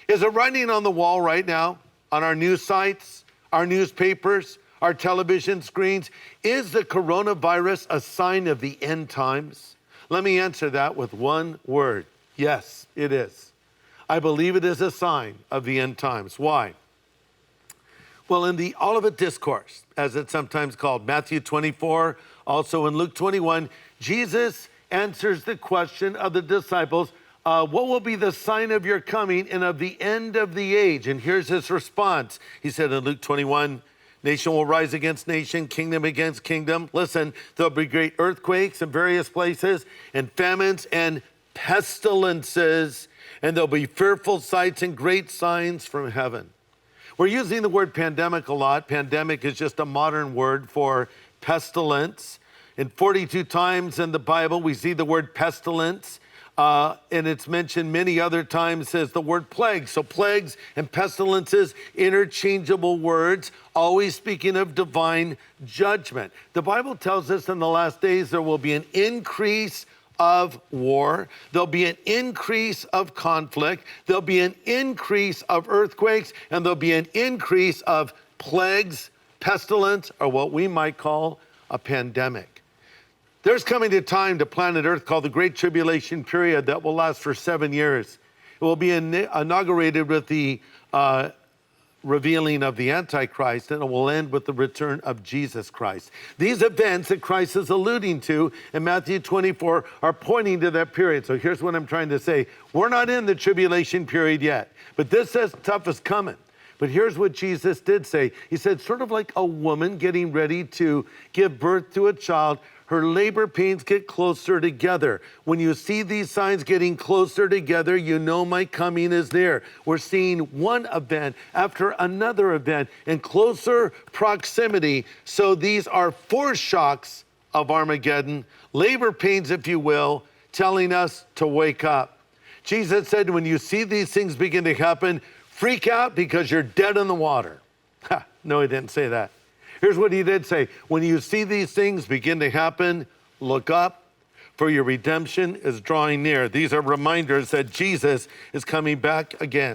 Is it writing on the wall right now, on our news sites, our newspapers, our television screens? Is the coronavirus a sign of the end times? Let me answer that with one word. Yes, it is. I believe it is a sign of the end times. Why? Well, in the Olivet Discourse, as it's sometimes called, Matthew 24, also in Luke 21, Jesus answers the question of the disciples, what will be the sign of your coming and of the end of the age? And here's his response. He said in Luke 21, nation will rise against nation, kingdom against kingdom. Listen, there'll be great earthquakes in various places, and famines and pestilences, and there'll be fearful sights and great signs from heaven. We're using the word pandemic a lot. Pandemic is just a modern word for pestilence. And 42 times in the Bible, we see the word pestilence, and it's mentioned many other times as the word plague. So plagues and pestilences, interchangeable words, always speaking of divine judgment. The Bible tells us in the last days there will be an increase of war. There'll be an increase of conflict. There'll be an increase of earthquakes, and there'll be an increase of plagues, pestilence, or what we might call a pandemic. There's coming a time to planet Earth called the Great Tribulation Period that will last for 7 years. It will be inaugurated with the revealing of the Antichrist, and it will end with the return of Jesus Christ. These events that Christ is alluding to in Matthew 24 are pointing to that period. So here's what I'm trying to say. We're not in the tribulation period yet, but this stuff is coming. But here's what Jesus did say. He said, sort of like a woman getting ready to give birth to a child, her labor pains get closer together. When you see these signs getting closer together, you know my coming is near. We're seeing one event after another event in closer proximity. So these are foreshocks of Armageddon, labor pains, if you will, telling us to wake up. Jesus said, when you see these things begin to happen, freak out because you're dead in the water. No, he didn't say that. Here's what he did say. When you see these things begin to happen, look up, for your redemption is drawing near. These are reminders that Jesus is coming back again.